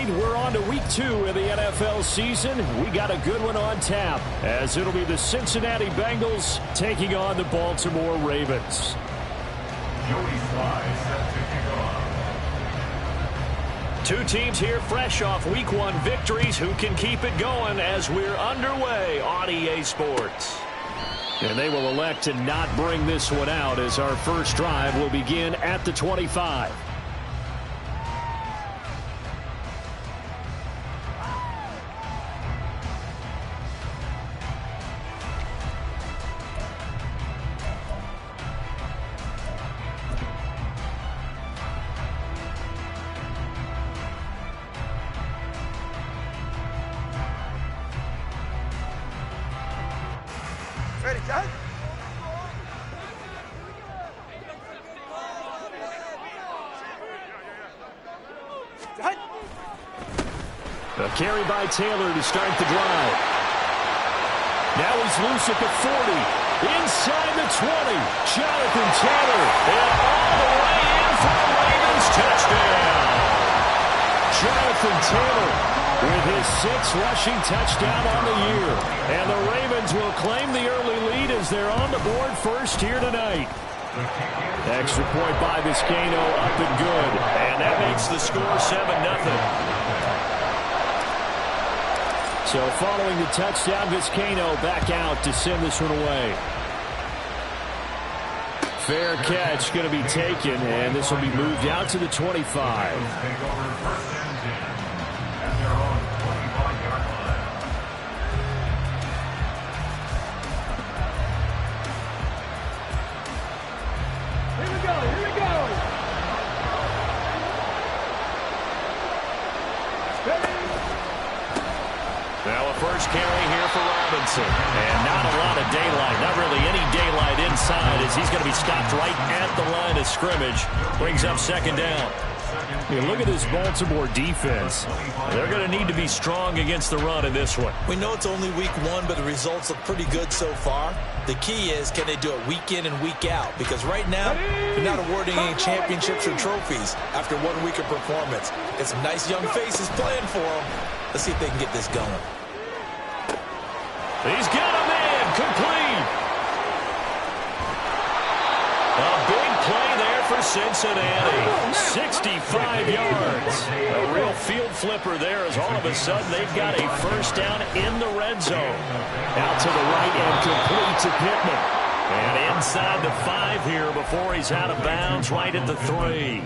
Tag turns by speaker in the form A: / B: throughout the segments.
A: right, we're on to week 2 of the NFL season. We got a good one on tap, as it'll be the Cincinnati Bengals taking on the Baltimore Ravens. Two teams here fresh off week 1 victories. Who can keep it going as we're underway on EA Sports? And they will elect to not bring this one out, as our first drive will begin at the 25.
B: Ready, John?
A: A carry by Taylor to start the drive. Now he's loose at the 40. Inside the 20. Jonathan Taylor. And all the way in for the Ravens touchdown. Jonathan Taylor with his 6th rushing touchdown on the year. And the Ravens will claim the early lead as they're on the board first here tonight. Extra point by Vizcaino, up and good. And that makes the score 7-0. So following the touchdown, Vizcaino back out to send this one away. Fair catch going to be taken, and this will be moved out to the 25. Now a first carry here for Robinson. And not a lot of daylight. Not really any daylight inside, as he's going to be stopped right at the line of scrimmage. Brings up second down. Hey, look at this Baltimore defense. They're going to need to be strong against the run in this one.
C: We know it's only week 1, but the results look pretty good so far. The key is, can they do it week in and week out? Because right now, they're not awarding any championships or trophies after 1 week of performance. Got some nice young faces playing for them. Let's see if they can get this going.
A: He's got a man complete. A big play there for Cincinnati. 65 yards. A real field flipper there, as all of a sudden they've got a first down in the red zone. Out to the right and complete to Pittman. And inside the 5 here before he's out of bounds, right at the 3.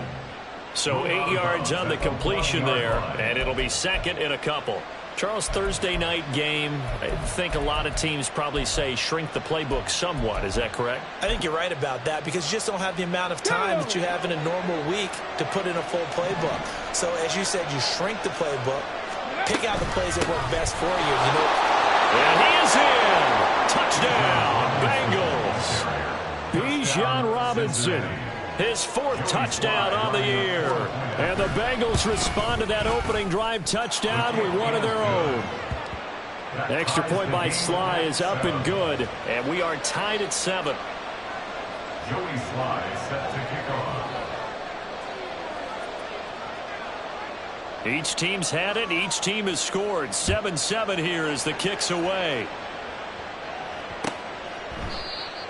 A: So 8 yards on the completion there, and it'll be second and a couple. Charles, Thursday night game, I think a lot of teams probably say shrink the playbook somewhat. Is that correct?
C: I think you're right about that, because you just don't have the amount of time that you have in a normal week to put in a full playbook. So, as you said, you shrink the playbook, pick out the plays that work best for you.
A: And he is in. Touchdown, Bengals. Bijan Robinson. His 4th touchdown on the year. And the Bengals respond to that opening drive touchdown with one of their own. Extra point by Sly is up and good. And we are tied at 7.
D: Joey Sly set to kick off.
A: Each team's had it. Each team has scored. 7-7 here as the kick's away.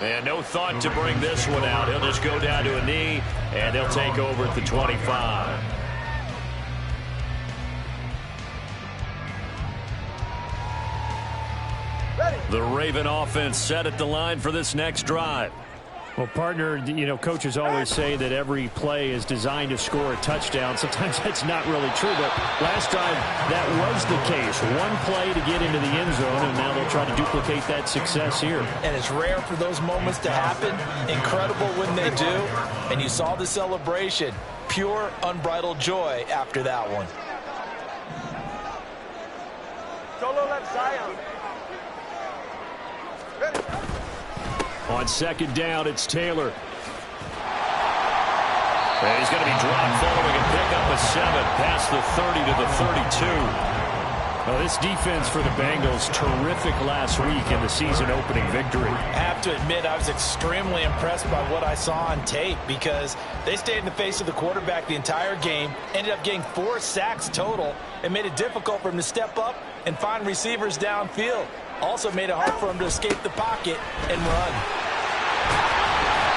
A: And no thought to bring this one out. He'll just go down to a knee, and they'll take over at the 25. The Raven offense set at the line for this next drive. Well, partner, you know, coaches always say that every play is designed to score a touchdown. Sometimes that's not really true, but last drive that was the case. One play to get into the end zone, and now they'll try to duplicate that success here.
C: And it's rare for those moments to happen. Incredible when they do. And you saw the celebration. Pure, unbridled joy after that one.
B: Solo left Zion. Ready.
A: On second down, it's Taylor. And he's going to be dropped following a pickup of 7 past the 30 to the 32. Well, this defense for the Bengals, terrific last week in the season-opening victory.
C: I have to admit, I was extremely impressed by what I saw on tape because they stayed in the face of the quarterback the entire game, ended up getting 4 sacks total, and made it difficult for him to step up and find receivers downfield. Also made it hard for him to escape the pocket and run.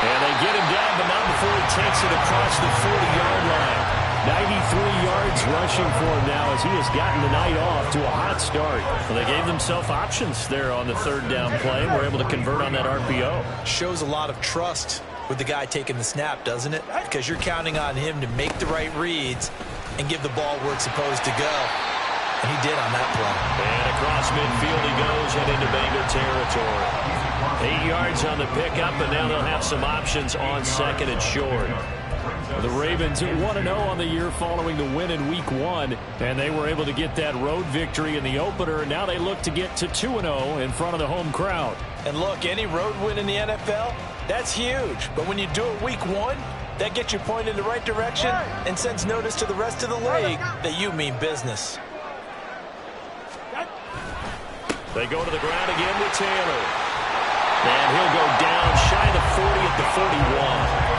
A: And they get him down, but not before he takes it across the 40-yard line. 93 yards rushing for him now as he has gotten the night off to a hot start.
E: Well, they gave themselves options there on the third down play and were able to convert on that RPO.
C: Shows a lot of trust with the guy taking the snap, doesn't it? Because you're counting on him to make the right reads and give the ball where it's supposed to go. And he did on that play.
E: And across midfield he goes and into Bengal territory. 8 yards on the pickup, and now they'll have some options on second and short.
A: The Ravens 1-0 on the year following the win in Week 1, and they were able to get that road victory in the opener, and now they look to get to 2-0 in front of the home crowd.
C: And look, any road win in the NFL, that's huge. But when you do it Week 1, that gets you pointed in the right direction and sends notice to the rest of the league that you mean business.
E: They go to the ground again with Taylor. And he'll go down shy of the 40 at the 41.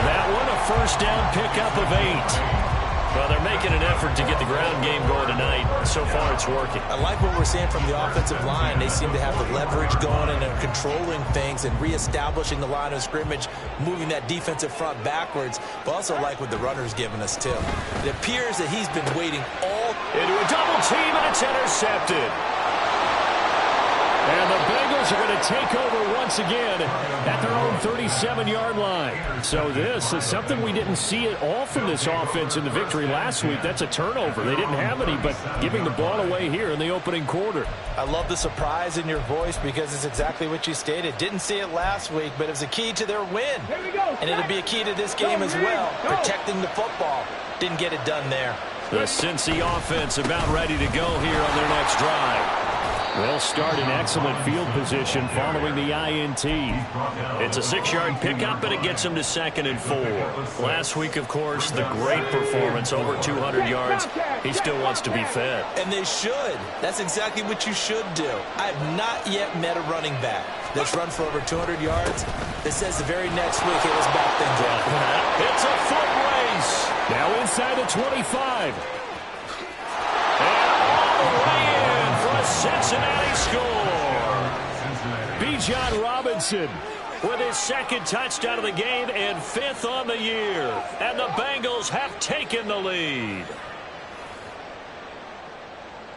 A: That one a first down pickup of 8.
E: Well, they're making an effort to get the ground game going tonight. So far, it's working.
C: I like what we're seeing from the offensive line. They seem to have the leverage going and they're controlling things and reestablishing the line of scrimmage, moving that defensive front backwards. But also like what the runner's giving us, too. It appears that he's been waiting all
A: into a double team, and it's intercepted. And the Bengals are going to take over once again at their own 37-yard line. So this is something we didn't see at all from this offense in the victory last week. That's a turnover. They didn't have any, but giving the ball away here in the opening quarter.
C: I love the surprise in your voice because it's exactly what you stated. Didn't see it last week, but it was a key to their win. And it'll be a key to this game as well, protecting the football. Didn't get it done there.
A: The Cincy offense about ready to go here on their next drive. They'll start in excellent field position following the INT.
E: It's a 6-yard pickup, and it gets them to 2nd and 4. Last week, of course, the great performance, over 200 yards. He still wants to be fed.
C: And they should. That's exactly what you should do. I have not yet met a running back that's run for over 200 yards that says the very next week, hey, let's back things up.
A: It's a foot race. Now inside the 25. And all the way in for a Cincinnati score. Bijan Robinson with his 2nd touchdown of the game and 5th on the year. And the Bengals have taken the lead.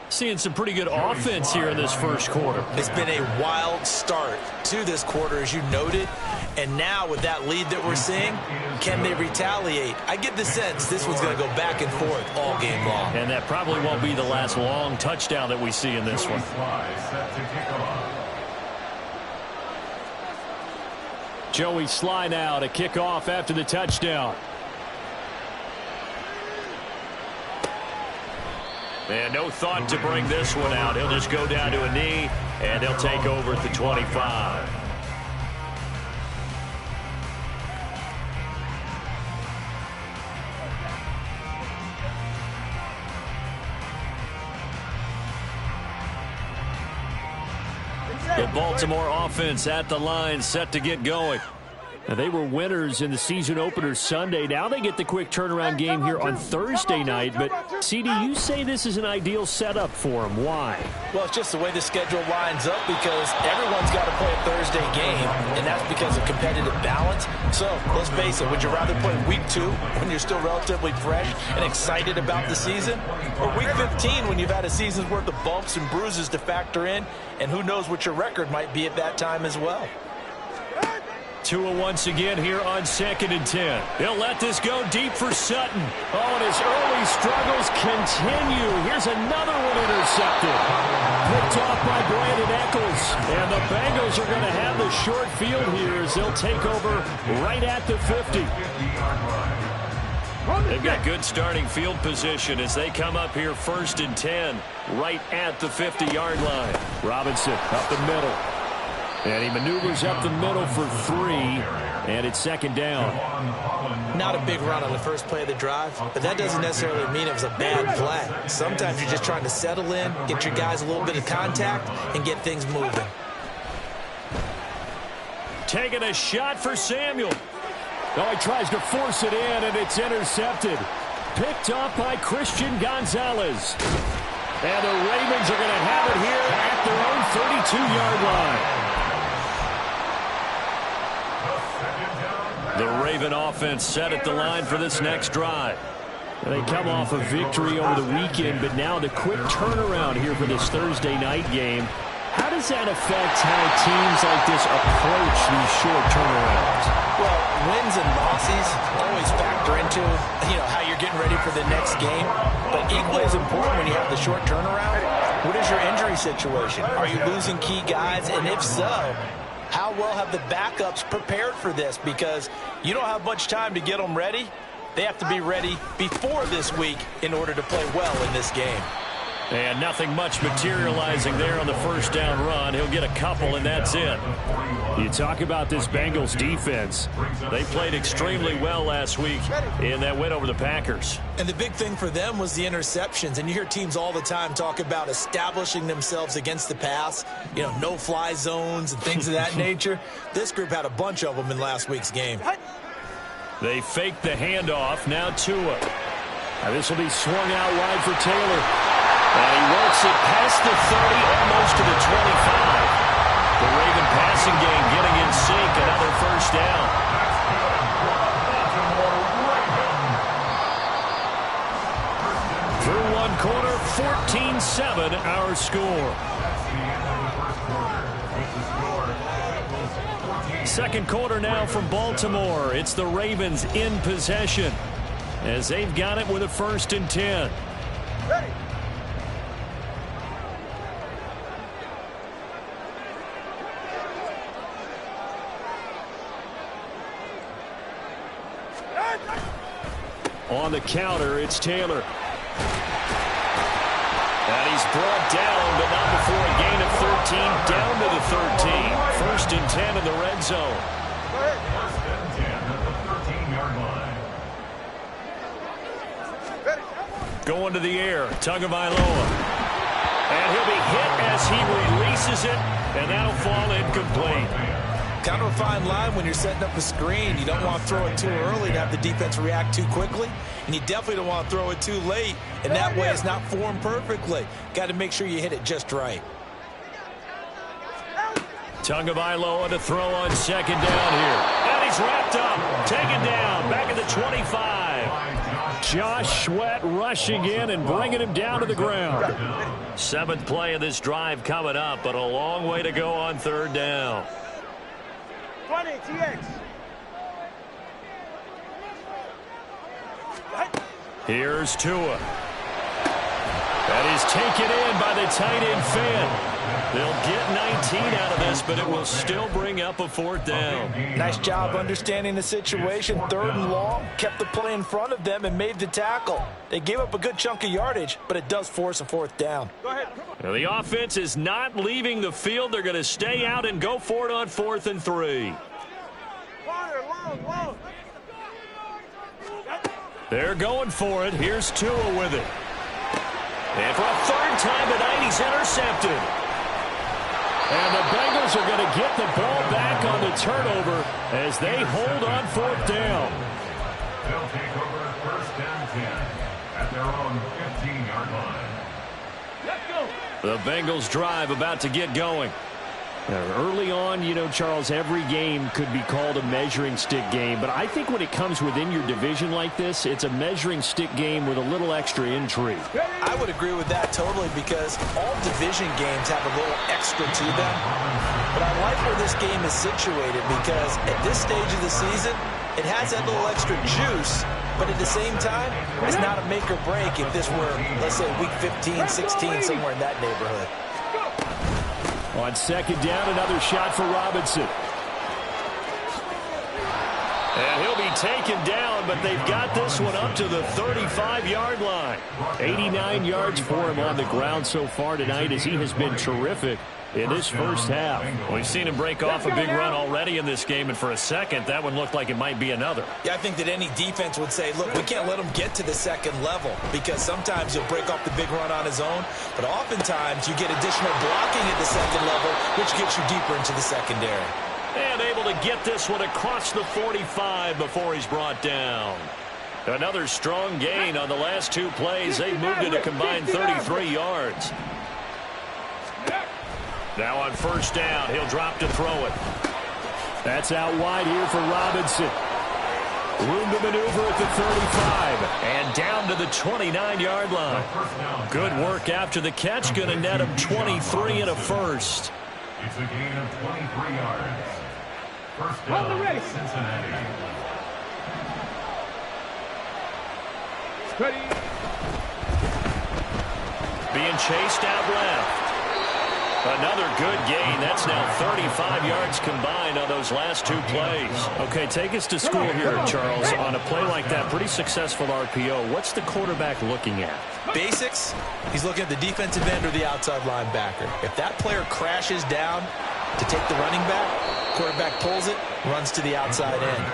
A: Seeing some pretty good offense here in this first quarter.
C: It's been a wild start to this quarter, as you noted. And now with that lead that we're seeing, can they retaliate? I get the sense this one's going to go back and forth all game long.
E: And that probably won't be the last long touchdown that we see in this one.
A: Joey Sly now to kick off after the touchdown.
E: And no thought to bring this one out. He'll just go down to a knee, and he'll take over at the 25. The Baltimore offense at the line, set to get going.
A: Now, they were winners in the season opener Sunday. Now they get the quick turnaround game here on Thursday night. But, CD, you say this is an ideal setup for them. Why?
C: Well, it's just the way the schedule lines up because everyone's got to play a Thursday game, and that's because of competitive balance. So, let's face it, would you rather play Week 2 when you're still relatively fresh and excited about the season? Or Week 15 when you've had a season's worth of bumps and bruises to factor in, and who knows what your record might be at that time as well?
A: Tua once again here on 2nd and 10. He'll let this go deep for Sutton. Oh, and his early struggles continue. Here's another one intercepted. Picked off by Brandon Eccles. And the Bengals are going to have the short field here as they'll take over right at the 50.
E: They've got good starting field position as they come up here 1st and 10 right at the 50-yard line.
A: Robinson up the middle. And he maneuvers up the middle for 3. And it's second down.
C: Not a big run on the first play of the drive, but that doesn't necessarily mean it was a bad play. Sometimes you're just trying to settle in, get your guys a little bit of contact, and get things moving.
A: Taking a shot for Samuel. Oh, he tries to force it in, and it's intercepted. Picked up by Christian Gonzalez. And the Ravens are going to have it here at their own 32-yard line. The Raven offense set at the line for this next drive. They come off a victory over the weekend, but now the quick turnaround here for this Thursday night game. How does that affect how teams like this approach these short turnarounds?
C: Well, wins and losses always factor into, how you're getting ready for the next game. But equally as important when you have the short turnaround, what is your injury situation? Are you losing key guys? And if so, how well have the backups prepared for this? Because you don't have much time to get them ready. They have to be ready before this week in order to play well in this game.
A: And nothing much materializing there on the first down run. He'll get a couple, and that's it. You talk about this Bengals defense. They played extremely well last week in that win over the Packers.
C: And the big thing for them was the interceptions. And you hear teams all the time talk about establishing themselves against the pass, no-fly zones and things of that nature. This group had a bunch of them in last week's game.
A: They faked the handoff. Now Tua. Now this will be swung out wide for Taylor. And he works it past the 30, almost to the 25. The Raven passing game getting in sync. Another first down. Through one quarter, 14-7 our score. Second quarter now from Baltimore. It's the Ravens in possession as they've got it with a 1st and 10.
B: Ready.
A: On the counter, it's Taylor. And he's brought down, but not before a gain of 13, down to the 13. 1st and 10 in the red zone.
D: First and 10 at the 13-yard line.
A: Going to the air, Tagovailoa. And he'll be hit as he releases it, and that'll fall incomplete.
C: Kind of a fine line when you're setting up a screen. You don't want to throw it too early to have the defense react too quickly. And you definitely don't want to throw it too late. And that way it's not formed perfectly. Got to make sure you hit it just right.
A: Tagovailoa to throw on second down here. And he's wrapped up. Taken down. Back at the 25. Josh Sweat rushing in and bringing him down to the ground. 7th play of this drive coming up, but a long way to go on 3rd down.
B: 20, TX.
A: Here's Tua. And he's taken in by the tight end Fan. They'll get 19 out of this, but it will still bring up a 4th down.
C: Nice job understanding the situation. 3rd and long, kept the play in front of them and made the tackle. They gave up a good chunk of yardage, but it does force a 4th down.
B: Go ahead.
A: Now, the offense is not leaving the field. They're going to stay out and go for it on 4th and 3.
B: Long.
A: They're going for it. Here's Tua with it. And for a 3rd time tonight, he's intercepted. And the Bengals are going to get the ball back on the turnover as they hold on 4th down.
D: They'll take over 1st and 10 at their own 15-yard line.
B: Let's go.
A: The Bengals drive about to get going. Early on, Charles, every game could be called a measuring stick game. But I think when it comes within your division like this, it's a measuring stick game with a little extra intrigue.
C: I would agree with that totally because all division games have a little extra to them. But I like where this game is situated because at this stage of the season, it has that little extra juice. But at the same time, it's not a make or break if this were, let's say, week 15, 16, somewhere in that neighborhood.
A: On second down, another shot for Robinson. And he'll be taken down
E: but they've got this one up to the 35-yard line. 89 yards for him on the ground so far tonight as he has been terrific in this first half. We've seen him break off a big run already in this game, and for a second, that one looked like it might be another.
C: Yeah, I think that any defense would say, look, we can't let him get to the second level because sometimes he'll break off the big run on his own, but oftentimes you get additional blocking at the second level, which gets you deeper into the secondary.
E: And able to get this one across the 45 before he's brought down. Another strong gain on the last two plays. They've moved it a combined 33 yards. Now on first down, he'll drop to throw it.
A: That's out wide here for Robinson. Room to maneuver at the 35.
E: And down to the 29-yard line. Good work after the catch. Going to net him 23 and a first.
D: It's a gain of 23 yards. First down, Cincinnati.
E: Being chased out left. Another good gain. That's now 35 yards combined on those last two plays. Okay, take us to school here, Charles. On a play like that, pretty successful RPO. What's the quarterback looking at?
C: Basics, he's looking at the defensive end or the outside linebacker. If that player crashes down to take the running back, quarterback pulls it, runs to the outside end.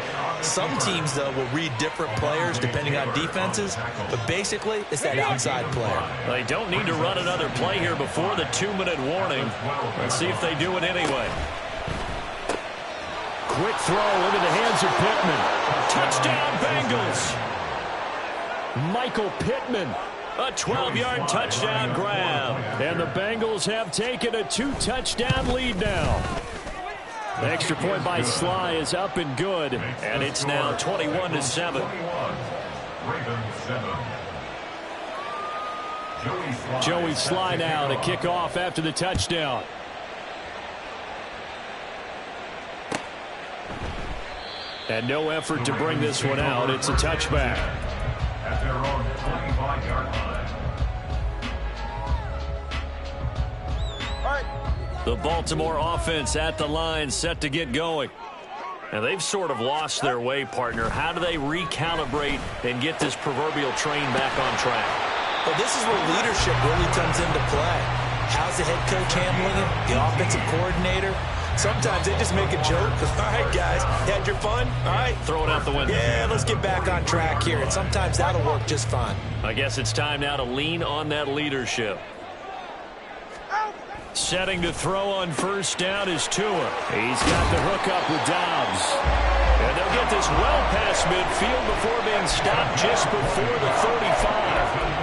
C: Some teams, though, will read different players depending on defenses, but basically it's that outside player.
E: They don't need to run another play here before the 2-minute warning. Let's see if they do it anyway.
A: Quick throw into the hands of Pittman.
E: Touchdown, Bengals.
A: Michael Pittman.
E: A 12-yard touchdown grab.
A: And the Bengals have taken a 2-touchdown lead now. The extra point by Sly is up and good.
E: And it's now 21-7.
A: Joey Sly now to kick off after the touchdown. And no effort to bring this one out. It's a touchback.
D: At their own 25-yard line.
E: The Baltimore offense at the line, set to get going. And they've sort of lost their way, partner. How do they recalibrate and get this proverbial train back on track?
C: Well, this is where leadership really comes into play. How's the head coach handling it? The offensive coordinator? Sometimes they just make a joke. All right, guys, had your fun? All right.
E: Throw it out the window.
C: Yeah, let's get back on track here. And sometimes that'll work just fine.
E: I guess it's time now to lean on that leadership. Setting to throw on first down is Tua.
A: He's got the hookup with Dobbs.
E: And they'll get this well past midfield before being stopped just before the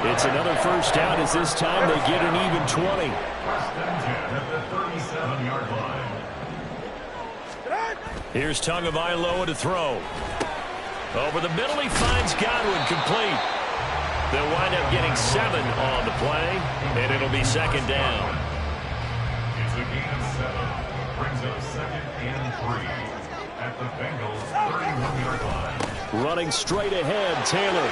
E: 35.
A: It's another first down as this time they get an even 20.
D: First and 10 at the 37-yard line.
E: Here's Tagovailoa to throw. Over the middle, he finds Godwin complete. They'll wind up getting 7 on the play, and it'll be second down.
D: It's a gain of 7. Brings up second and 3 at the Bengals' 31-yard line.
A: Running straight ahead, Taylor.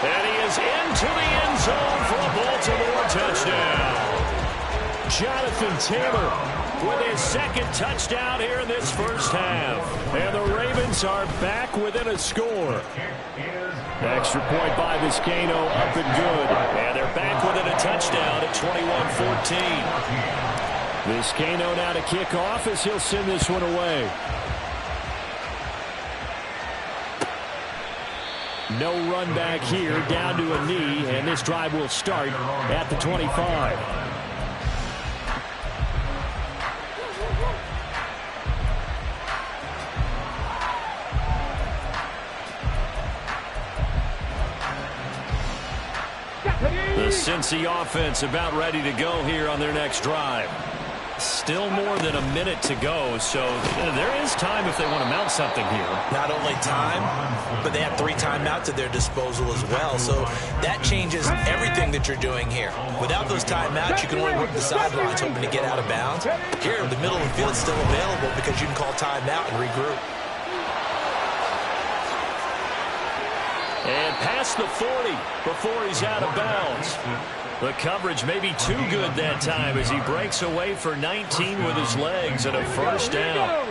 E: And he is into the end zone for a Baltimore touchdown.
A: Jonathan Taylor
E: with his second touchdown here in this first half.
A: And the Ravens are back within a score. Extra point by Vizcaino, up and good.
E: And they're back within a touchdown at 21-14.
A: Vizcaino now to kick off as he'll send this one away. No run back here, down to a knee, and this drive will start at the 25.
E: The Cincy offense about ready to go here on their next drive. Still more than a minute to go, so there is time if they want to mount something here.
C: Not only time, but they have 3 timeouts at their disposal as well, so that changes everything that you're doing here. Without those timeouts, you can only work the sidelines hoping to get out of bounds. Here, the middle of the field is still available because you can call timeout and regroup.
E: And past the 40 before he's out of bounds. The coverage may be too good that time as he breaks away for 19 with his legs and a first down.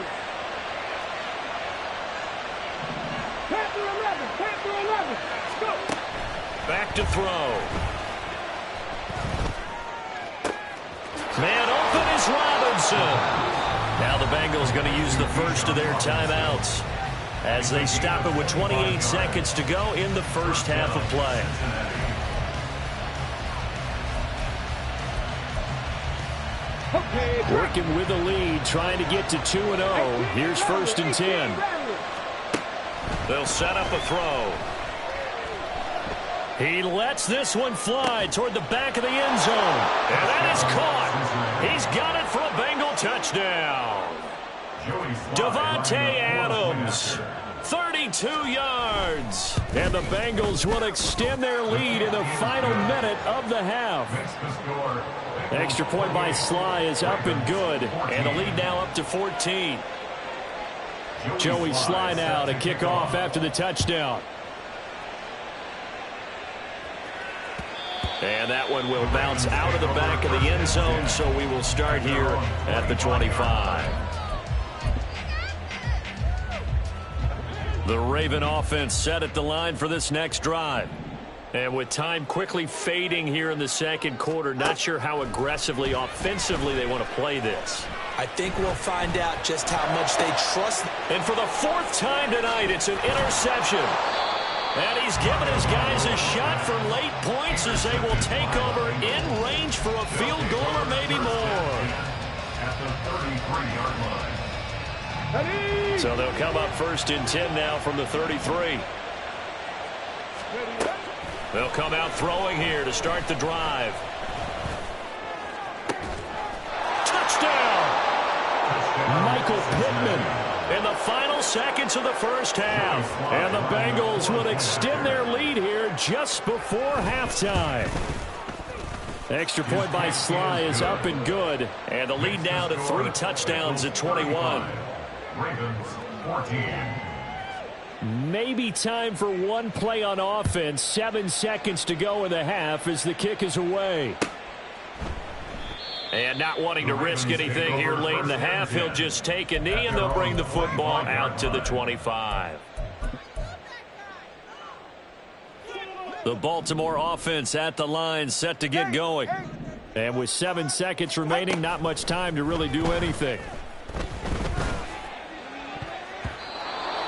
E: Back to throw. Man open is Robinson. Now the Bengals going to use the first of their timeouts as they stop it with 28 seconds to go in the first half of play. Working with the lead, trying to get to 2-0. Here's 1st and 10. They'll set up a throw. He lets this one fly toward the back of the end zone. And that is caught. He's got it for a Bengal touchdown. Devontae Adams, 32 yards. And the Bengals will extend their lead in the final minute of the half. Extra point by Sly is up and good. And the lead now up to 14. Joey Sly now to kick off after the touchdown. And that one will bounce out of the back of the end zone, so we will start here at the 25. The Raven offense set at the line for this next drive. And with time quickly fading here in the second quarter, not sure how aggressively, offensively they want to play this.
C: I think we'll find out just how much they trust.
E: And for the 4th time tonight, it's an interception. And he's given his guys a shot for late points as they will take over in range for a field goal or maybe more.
D: At the 33-yard line.
E: So they'll come up 1st and 10 now from the 33. They'll come out throwing here to start the drive. Touchdown! Michael Pittman in the final seconds of the first half. And the Bengals will extend their lead here just before halftime. Extra point by Sly is up and good. And the lead now to 3 touchdowns at 21.
D: Ravens 14.
E: Maybe time for one play on offense. 7 seconds to go in the half as the kick is away. And not wanting to risk anything here late in the half, he'll just take a knee and they'll bring the football out to the 25. The Baltimore offense at the line, set to get going. And with 7 seconds remaining, not much time to really do anything.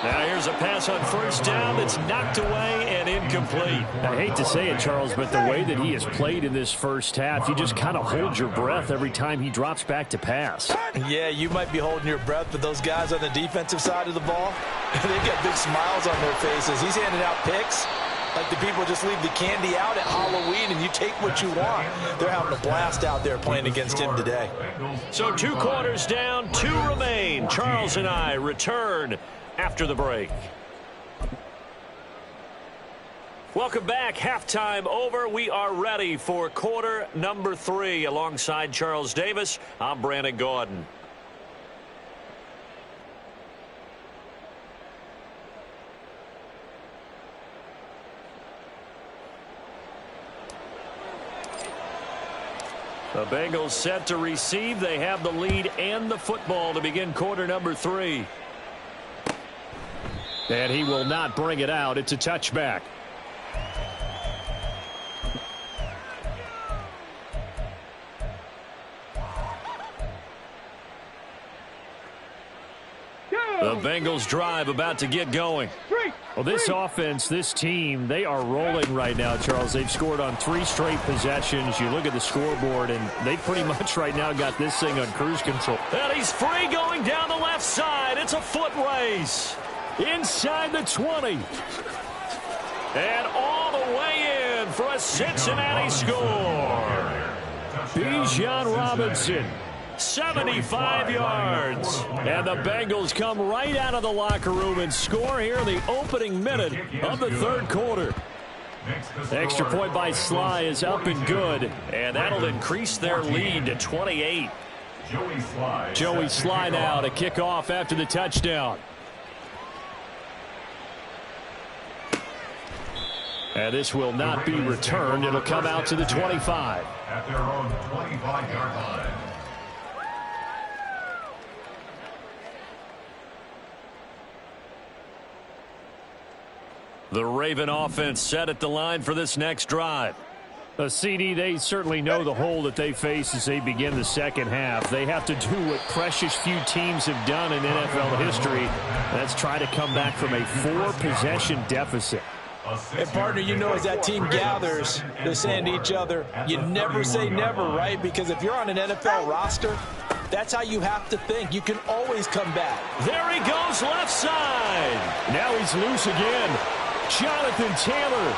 E: Now here's a pass on 1st down that's knocked away and incomplete. I hate to say it, Charles, but the way that he has played in this first half, you just kind of hold your breath every time he drops back to pass.
C: Yeah, you might be holding your breath, but those guys on the defensive side of the ball, they've got big smiles on their faces. He's handing out picks like the people just leave the candy out at Halloween and you take what you want. They're having a blast out there playing against him today.
E: So 2 quarters down, 2 remain. Charles and I return after the break. Welcome back. Halftime over. We are ready for quarter number 3. Alongside Charles Davis, I'm Brandon Gordon. The Bengals set to receive. They have the lead and the football to begin quarter number 3. And he will not bring it out. It's a touchback. The Bengals drive about to get going. Well, this offense, this team, they are rolling right now, Charles. They've scored on 3 straight possessions. You look at the scoreboard, and they pretty much right now got this thing on cruise control. And he's free going down the left side. It's a foot race. Inside the 20. And all the way in for a Cincinnati score. Bijan Robinson, 75 yards. And the Bengals come right out of the locker room and score here in the opening minute of the 3rd quarter. Extra point by Sly is up and good. And that'll increase their lead to 28. Joey Sly now to kick off after the touchdown. And this will not be returned. It'll come out to the 25.
D: At their own 25-yard line.
E: The Raven offense set at the line for this next drive.
A: CD, they certainly know the hole that they face as they begin the second half. They have to do what precious few teams have done in NFL history. That's try to come back from a 4-possession deficit.
C: And, partner, you know, as that team gathers, they're saying to each other, you never say never, right? Because if you're on an NFL roster, that's how you have to think. You can always come back.
E: There he goes, left side.
A: Now he's loose again. Jonathan Taylor.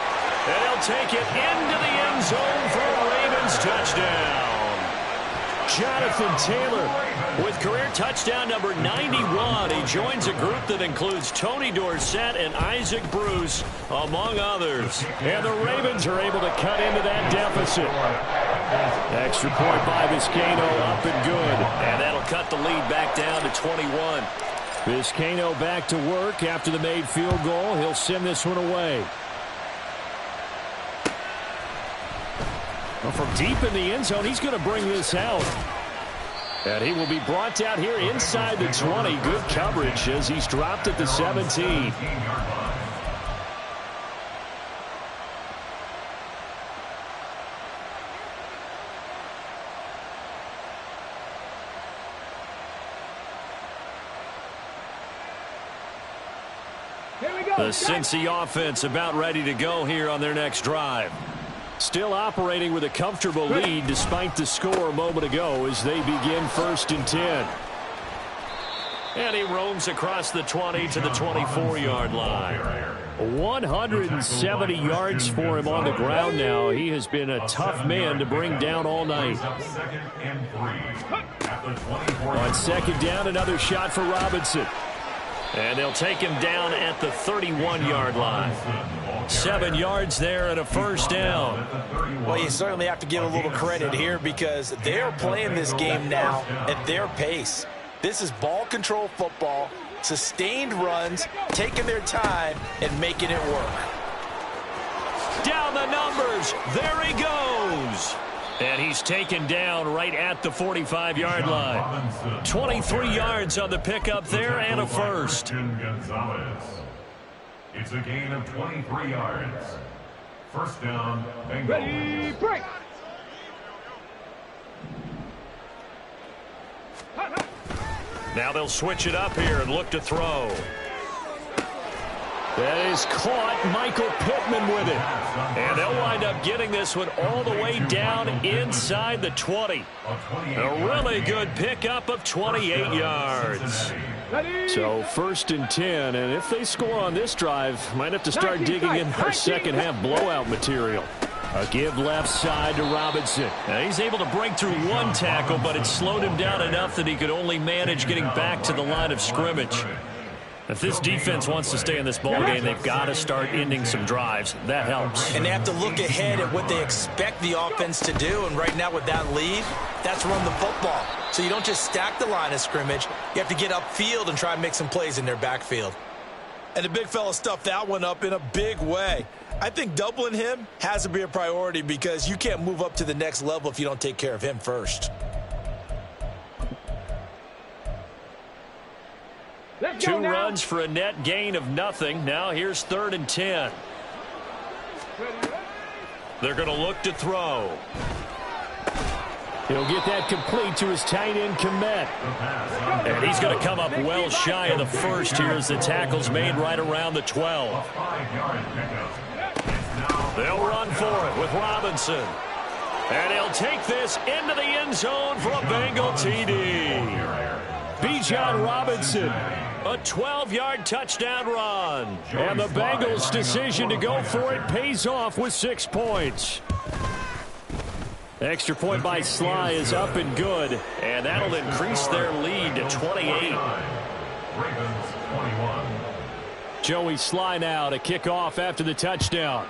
E: And he'll take it into the end zone for a Ravens touchdown. Jonathan Taylor with career touchdown number 91. He joins a group that includes Tony Dorsett and Isaac Bruce, among others.
A: And the Ravens are able to cut into that deficit. Extra point by Vizcaino, up and good.
E: And that'll cut the lead back down to 21.
A: Vizcaino back to work after the made field goal. He'll send this one away. Well, from deep in the end zone, he's going to bring this out. And he will be brought out here inside the 20. Good coverage as he's dropped at the 17.
E: The Cincy offense about ready to go here on their next drive.
A: Still operating with a comfortable lead despite the score a moment ago as they begin 1st and 10.
E: And he roams across the 20 to the 24-yard line.
A: 170 yards for him on the ground now. He has been a tough man to bring down all night. On 2nd down, another shot for Robinson.
E: And they'll take him down at the 31-yard line. 7 yards there and a 1st down.
C: Well, you certainly have to give a little credit here because they're playing this game now at their pace. This is ball control football, sustained runs, taking their time, and making it work.
E: Down the numbers. There he goes. And he's taken down right at the 45-yard line. 23 yards on the pickup there and a 1st.
D: It's a gain of 23 yards. 1st down, Bengals.
B: Ready, break.
E: Now they'll switch it up here and look to throw.
A: That is caught. Michael Pittman with it.
E: And they'll wind up getting this one all the way down inside the 20. A really good pickup of 28 yards.
A: So 1st and 10, and if they score on this drive, might have to start digging in our second half blowout material. A give left side to Robinson.
E: Now he's able to break through one tackle, but it slowed him down enough that he could only manage getting back to the line of scrimmage. If this defense wants to stay in this ballgame, they've got to start ending some drives. That helps.
C: And they have to look ahead at what they expect the offense to do. And right now with that lead, that's run the football. So you don't just stack the line of scrimmage. You have to get upfield and try and make some plays in their backfield. And the big fella stuffed that one up in a big way. I think doubling him has to be a priority because you can't move up to the next level if you don't take care of him first.
E: Two runs for a net gain of nothing. Now here's 3rd and 10. They're going to look to throw.
A: He'll get that complete to his tight end, Komet.
E: And he's going to come up well shy of the 1st here as the tackle's made right around the 12. They'll run for it with Robinson. And he'll take this into the end zone for a Bengal TD.
A: Bijan Robinson.
E: A 12-yard touchdown run.
A: And the Bengals' decision to go for it pays off with 6 points. Extra point by Sly is up and good.
E: And that'll increase their lead to 28.
D: Ravens 21.
A: Joey Sly now to kick off after the touchdown.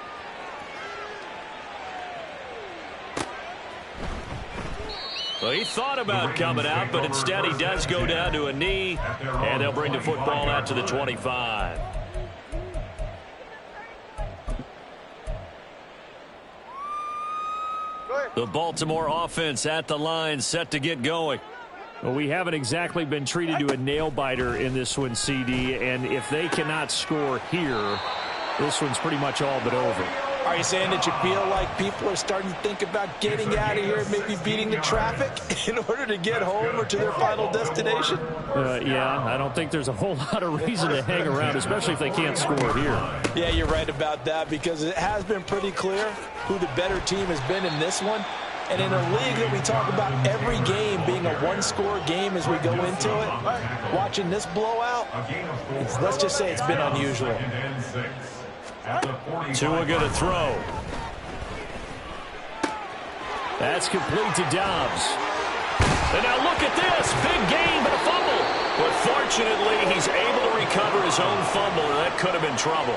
E: Well, he thought about coming out, but instead he does go down to a knee, and they'll bring the football out to the 25. The Baltimore offense at the line set to get going.
A: Well, we haven't exactly been treated to a nail-biter in this one, CD, and if they cannot score here,
E: This one's pretty much all but over.
C: Are you saying that you feel like people are starting to think about getting out of here, maybe beating the traffic in order to get home or to their final destination?
E: Yeah, I don't think there's a whole lot of reason to hang around, especially if they can't score here.
C: Yeah, you're right about that, because it has been pretty clear who the better team has been in this one. And in a league that we talk about every game being a one-score game as we go into it, watching this blowout, let's just say it's been unusual.
E: Tua going to throw. That's complete to Dobbs. And now look at this. Big gain, but a fumble. But fortunately, he's able to recover his own fumble, and that could have been trouble.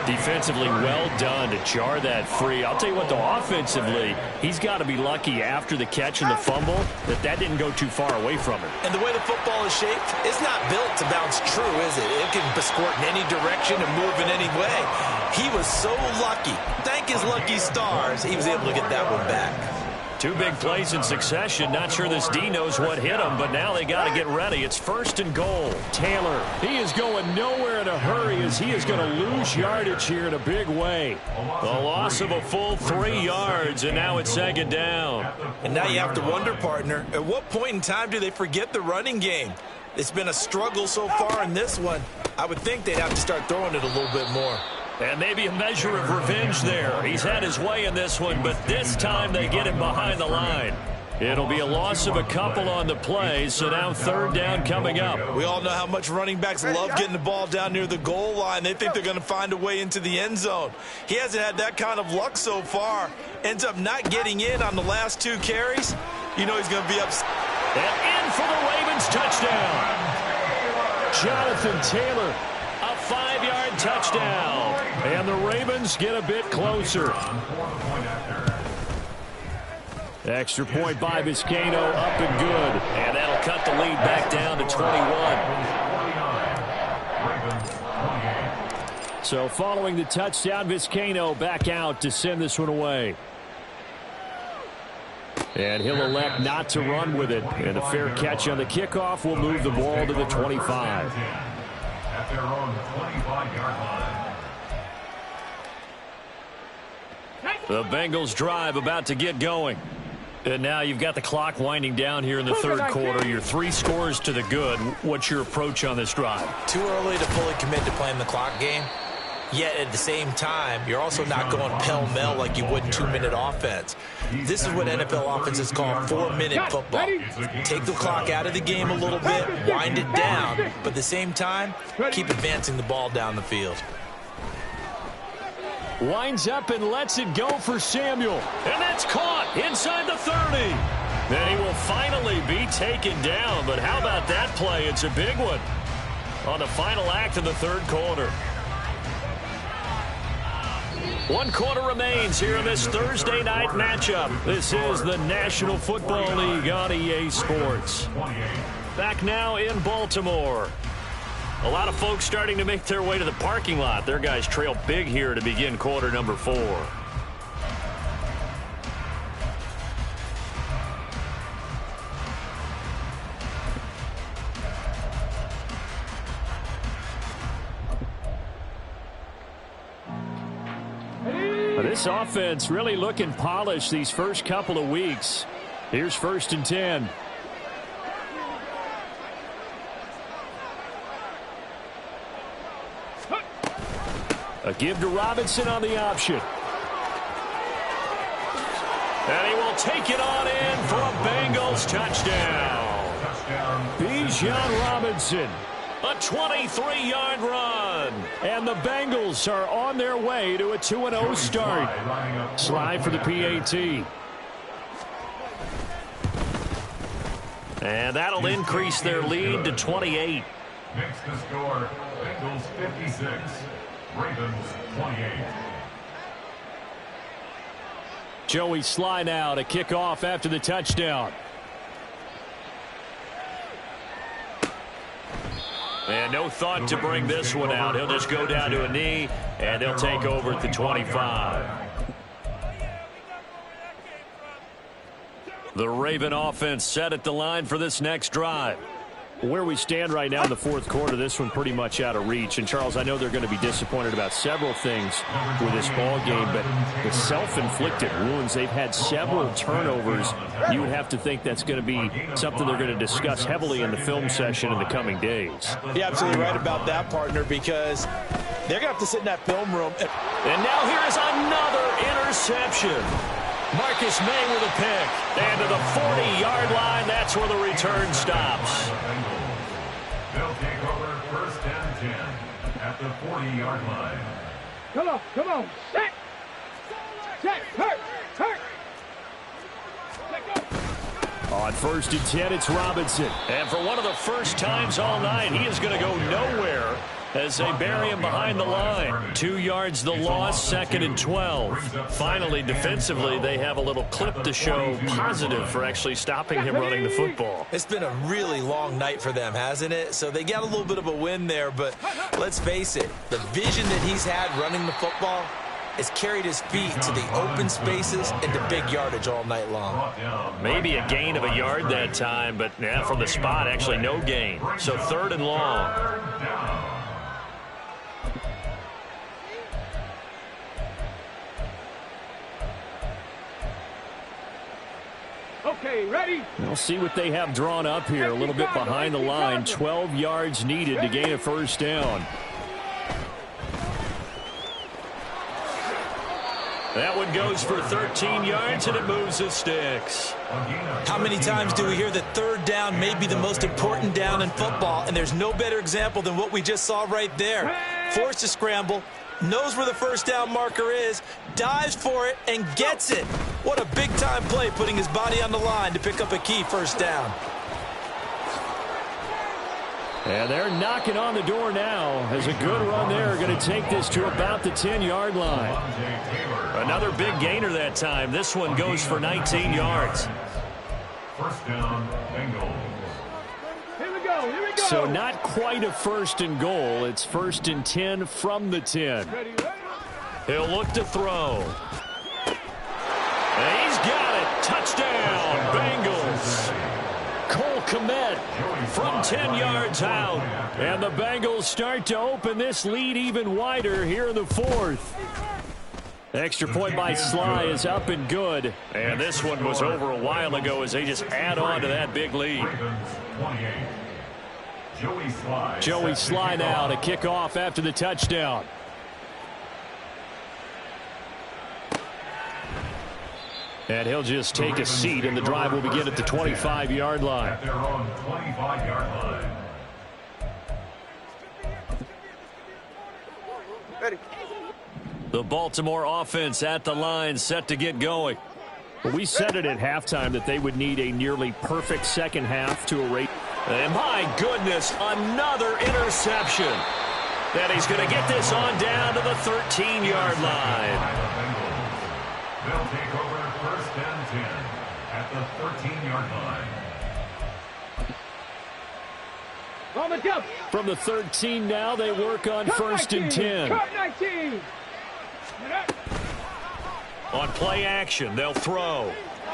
E: Defensively, well done to jar that free. I'll tell you what, though, offensively, he's got to be lucky after the catch and the fumble that didn't go too far away from him.
C: And the way the football is shaped, it's not built to bounce true, is it? It can squirt in any direction and move in any way. He was so lucky. Thank his lucky stars, he was able to get that one back.
E: Two big plays in succession. Not sure this D knows what hit him, but now they got to get ready. It's 1st and goal. Taylor, he is going nowhere in a hurry as he is going to lose yardage here in a big way. The loss of a full 3 yards, and now it's 2nd down.
C: And now you have to wonder, partner, at what point in time do they forget the running game? It's been a struggle so far in this one. I would think they'd have to start throwing it a little bit more.
E: And maybe a measure of revenge there. He's had his way in this one, but this time they get him behind the line. It'll be a loss of a couple on the play, so now 3rd down coming up.
C: We all know how much running backs love getting the ball down near the goal line. They think they're going to find a way into the end zone. He hasn't had that kind of luck so far. Ends up not getting in on the last 2 carries. You know he's going to be upset.
E: And in for the Ravens touchdown. Jonathan Taylor, a 5-yard touchdown. And the Ravens get a bit closer. Extra point by Vizcaino, up and good. And that'll cut the lead back down to 21. So following the touchdown, Vizcaino back out to send this one away. And he'll elect not to run with it. And a fair catch on the kickoff will move the ball to the 25.
D: At their own 25-yard line.
E: The Bengals drive about to get going. And now you've got the clock winding down here in the 3rd quarter. You're 3 scores to the good. What's your approach on this drive?
C: Too early to fully commit to playing the clock game. Yet at the same time, you're also not going pell-mell like you would in 2-minute offense. This is what NFL offenses call 4-minute football. Take the clock out of the game a little bit, wind it down, but at the same time, keep advancing the ball down the field.
E: Winds up and lets it go for Samuel. And that's caught inside the 30. Then he will finally be taken down. But how about that play? It's a big one on the final act of the 3rd quarter. 1 quarter remains here in this Thursday night matchup. This is the National Football League on EA Sports. Back now in Baltimore. A lot of folks starting to make their way to the parking lot. Their guys trail big here to begin quarter number 4. This offense really looking polished these first couple of weeks. Here's 1st and 10. A give to Robinson on the option. And he will take it on in for a Bengals touchdown. Bijan Robinson, a 23-yard run. And the Bengals are on their way to a 2-0 start. Slide for the PAT. And that'll increase their lead to 28.
D: Makes the score Bengals 56, Ravens 28.
E: Joey Sly now to kick off after the touchdown. And no thought to bring this one out. He'll just go down to a knee, and they'll take over at the 25. The Raven offense set at the line for this next drive. Where we stand right now in the fourth quarter, this one pretty much out of reach. And, Charles, I know they're going to be disappointed about several things with this ball game, but the self-inflicted wounds, they've had several turnovers. You would have to think that's going to be something they're going to discuss heavily in the film session in the coming days.
C: You're absolutely right about that, partner, because they're going to have to sit in that film room.
E: And now here is another interception. Marcus May with a pick. And to the 40-yard line, that's where the return stops.
D: They'll take over first and 10 at the 40-yard line.
B: Come on. Set. Hurt.
E: On first and 10, it's Robinson. And for one of the first times all night, he is going to go nowhere as they bury him behind the line. 2 yards the loss, second and 12. Finally, defensively, they have a little clip to show positive for actually stopping him running the football.
C: It's been a really long night for them, hasn't it? So they got a little bit of a win there, but let's face it, the vision that he's had running the football has carried his feet to the open spaces and to big yardage all night long.
E: Maybe a gain of a yard that time, but from the spot, actually no gain. So third and long.
B: Okay, ready?
E: We'll see what they have drawn up here. A little bit behind the line. 12 yards needed to gain a first down. That one goes for 13 yards, and it moves the sticks.
C: How many times do we hear that third down may be the most important down in football, and there's no better example than what we just saw right there. Forced to scramble, knows where the first down marker is, dives for it, and gets it. What a big-time play, putting his body on the line to pick up a key first down.
E: And they're knocking on the door now as a good run there. Going to take this to about the 10-yard line. Another big gainer that time. This one goes for 19 yards.
D: First down, Bengals.
B: Here we go.
E: So not quite a first and goal. It's first and 10 from the 10.
B: Ready.
E: He'll look to throw. And he's got it. Touchdown, Bengals. Cole Kmet from 10 yards out. And the Bengals start to open this lead even wider here in the fourth. Extra point by Sly is up and good. And this one was over a while ago as they just add on to that big lead. Joey Sly now to kick off after the touchdown. And he'll just take a seat, and the drive will begin at the 25-yard line.
D: At their own 25-yard line.
B: Ready.
E: The Baltimore offense at the line, set to get going. Well, we said it at halftime that they would need a nearly perfect second half to erase. And my goodness, another interception. And he's going to get this on down to the 13-yard line.
D: They'll take over first and 10 at the 13-yard line.
B: On the jump.
E: From the 13 now, they work on first and 10.
B: Cut 19.
E: On play action, they'll throw.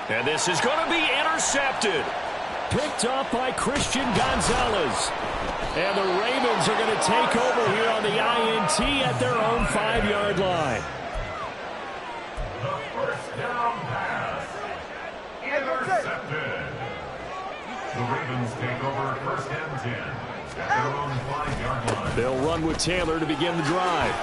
E: And this is going to be intercepted. Picked up by Christian Gonzalez. And the Ravens are going to take over here on the INT at their own 5-yard line.
D: The first down pass. Intercepted. The Ravens take over first and 10 at their own 5-yard line.
E: They'll run with Taylor to begin the drive.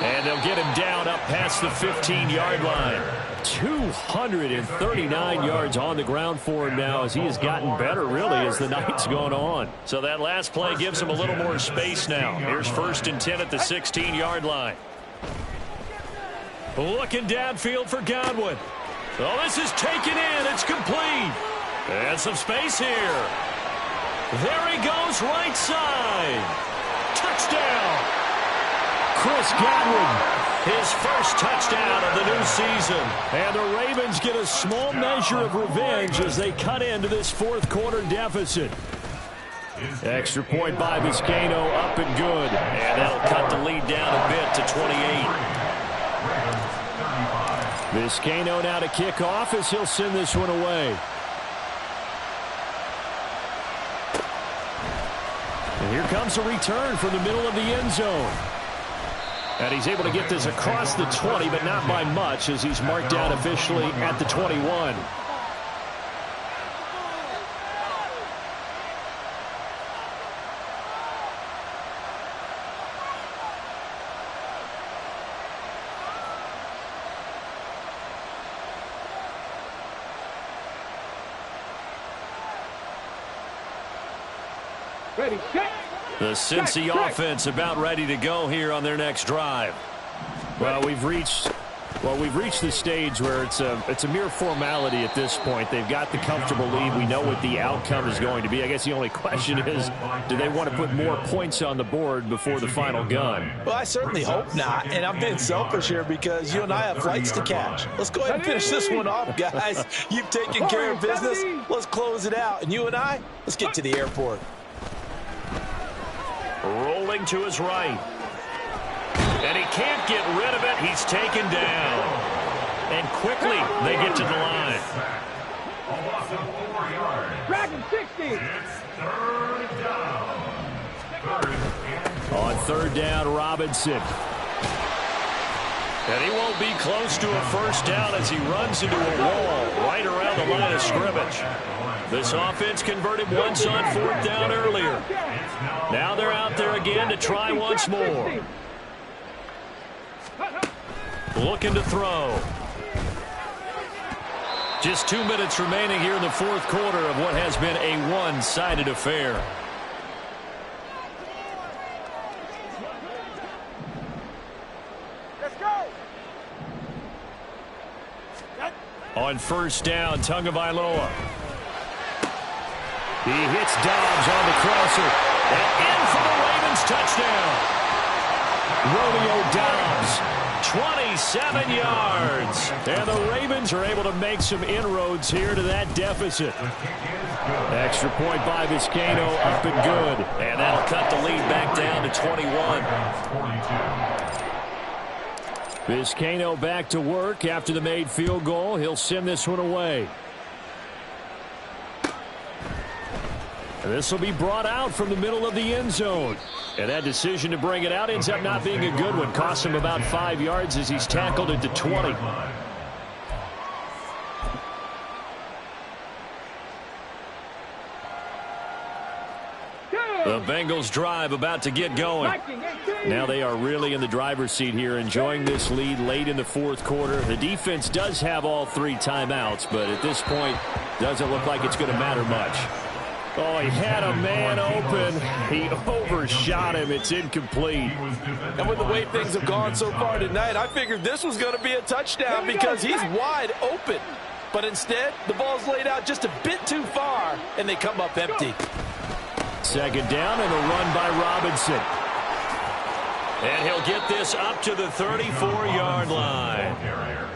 E: And they'll get him down up past the 15-yard line. 239 yards on the ground for him now as he has gotten better, really, as the night's gone on. So that last play gives him a little more space now. Here's first and 10 at the 16-yard line. Looking downfield for Godwin. Oh, this is taken in. It's complete. And some space here. There he goes, right side. Touchdown. Chris Godwin, his first touchdown of the new season. And the Ravens get a small measure of revenge as they cut into this fourth quarter deficit. Extra point by Vizcaino, up and good. And that'll cut the lead down a bit to 28. Vizcaino now to kick off as he'll send this one away. here comes a return from the middle of the end zone. And he's able to get this across the 20, but not by much, as he's marked down officially at the 21.
B: Ready, set.
E: The Cincy offense about ready to go here on their next drive. Well, we've reached the stage where it's a mere formality at this point. They've got the comfortable lead. We know what the outcome is going to be. I guess the only question is, do they want to put more points on the board before the final gun?
C: Well, I certainly hope not, and I'm being selfish here because you and I have flights to catch. Let's go ahead and finish this one off, guys. You've taken care of business. Let's close it out. And you and I, let's get to the airport.
E: Rolling to his right. And he can't get rid of it. He's taken down. And quickly, they get to the line.
B: Dragon 60.
D: It's third down.
E: On third down, Robinson. And he won't be close to a first down as he runs into a wall right around the line of scrimmage. This offense converted once on fourth down earlier. Now they're out there again to try once more. Looking to throw. Just 2 minutes remaining here in the fourth quarter of what has been a one-sided affair.
B: Let's go.
E: On first down, Tagovailoa. He hits Dobbs on the crosser. And in for the Ravens touchdown. Romeo Dobbs, 27 yards. And the Ravens are able to make some inroads here to that deficit. Extra point by Vizcaino, up and good. And that'll cut the lead back down to 21. Vizcaino back to work after the made field goal. He'll send this one away. And this will be brought out from the middle of the end zone. And that decision to bring it out ends up not being a good one. Costs him about 5 yards as he's tackled at the 20. The Bengals drive about to get going. Now they are really in the driver's seat here, enjoying this lead late in the fourth quarter. The defense does have all 3 timeouts, but at this point, doesn't look like it's going to matter much. Oh, he had a man open. He overshot him. It's incomplete.
C: And with the way things have gone so far tonight, I figured this was going to be a touchdown because he's wide open. But instead, the ball's laid out just a bit too far, and they come up empty.
E: Second down and a run by Robinson. And he'll get this up to the 34-yard line.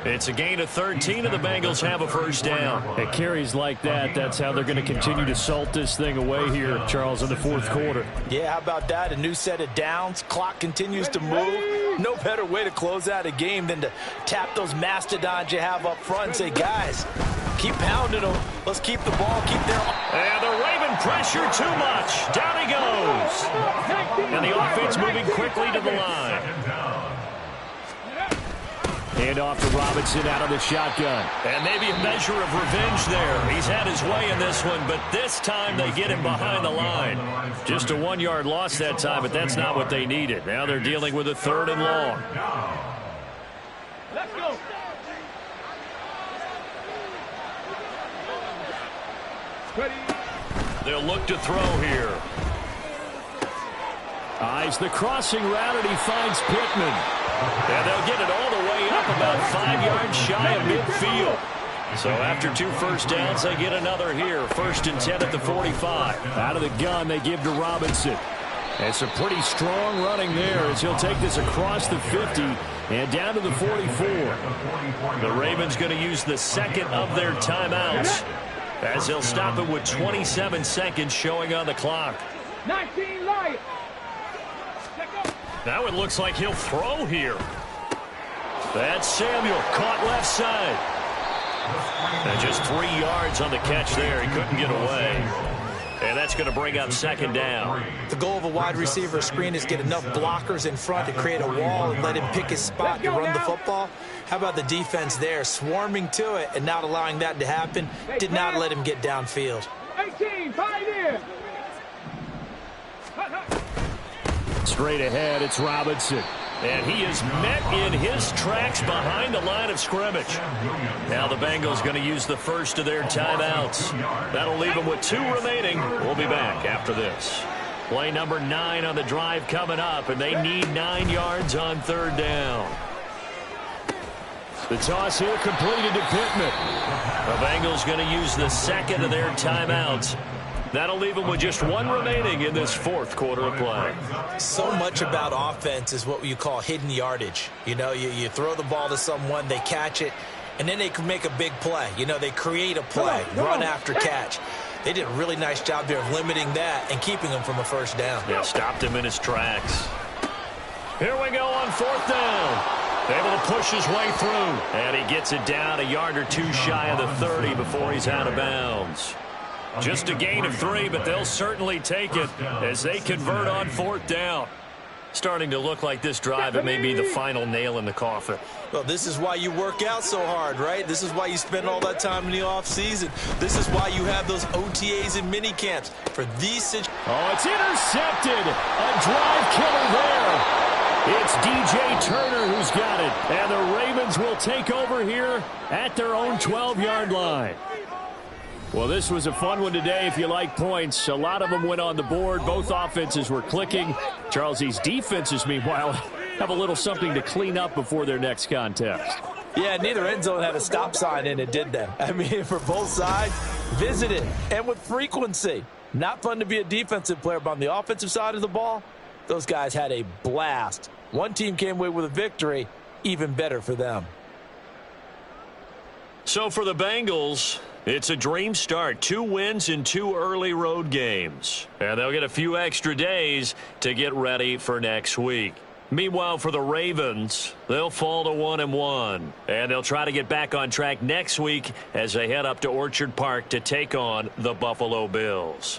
E: It's a gain of 13, and the Bengals have a first down. At carries like that, that's how they're going to continue to salt this thing away here, Charles, in the fourth quarter.
C: Yeah, how about that? A new set of downs. Clock continues to move. No better way to close out a game than to tap those mastodons you have up front and say, guys, keep pounding them. Let's keep the ball, keep their...
E: And the Raven pressure too much. Down he goes. And the offense moving quickly to the line. Hand off to Robinson out of the shotgun. And maybe a measure of revenge there. He's had his way in this one, but this time they get him behind the line. Just a 1-yard loss that time, but that's not what they needed. Now they're dealing with a third and long.
B: Let's go. Ready.
E: They'll look to throw here. Eyes the crossing route, and he finds Pittman. And they'll get it all the way up about 5 yards shy of midfield. So after 2 first downs, they get another here. First and 10 at the 45. Out of the gun, they give to Robinson. And some pretty strong running there as he'll take this across the 50 and down to the 44. The Ravens going to use the second of their timeouts as they'll stop it with 27 seconds showing on the clock.
B: 19 Lions.
E: Now it looks like he'll throw here. That's Samuel, caught left side. And just 3 yards on the catch there. He couldn't get away. And that's going to bring up second down.
C: The goal of a wide receiver screen is get enough blockers in front to create a wall and let him pick his spot to run the football. How about the defense there, swarming to it and not allowing that to happen? Did not let him get downfield.
B: 18, Pioneer.
A: Straight ahead, it's Robinson.
E: And he is met in his tracks behind the line of scrimmage. Now the Bengals going to use the first of their timeouts. That'll leave them with 2 remaining. We'll be back after this. Play number 9 on the drive coming up, and they need 9 yards on third down.
A: The toss here completed to Pittman.
E: The Bengals going to use the second of their timeouts. That'll leave them with just 1 remaining in this fourth quarter of play.
C: So much about offense is what you call hidden yardage. You know, you throw the ball to someone, they catch it, and then they can make a big play. You know, they create a play, run after catch. They did a really nice job there of limiting that and keeping him from a first down.
E: Yeah, stopped him in his tracks. Here we go on fourth down. Able to push his way through. And he gets it down a yard or 2 shy of the 30 before he's out of bounds. Just a gain of 3, but they'll certainly take it as they convert on fourth down. Starting to look like this drive, it may be the final nail in the coffin.
C: Well, this is why you work out so hard, right? This is why you spend all that time in the offseason. This is why you have those OTAs and mini camps for these situations.
A: Oh, it's intercepted. A drive killer there. It's DJ Turner who's got it. And the Ravens will take over here at their own 12-yard line. Well, this was a fun one today if you like points. A lot of them went on the board. Both offenses were clicking. Charles, these defenses, meanwhile, have a little something to clean up before their next contest.
C: Yeah, neither end zone had a stop sign in it, did they? I mean, for both sides, visit it, and with frequency. Not fun to be a defensive player, but on the offensive side of the ball, those guys had a blast. One team came away with a victory, even better for them.
E: So for the Bengals, it's a dream start. 2 wins in 2 early road games. And they'll get a few extra days to get ready for next week. Meanwhile, for the Ravens, they'll fall to 1-1. And they'll try to get back on track next week as they head up to Orchard Park to take on the Buffalo Bills.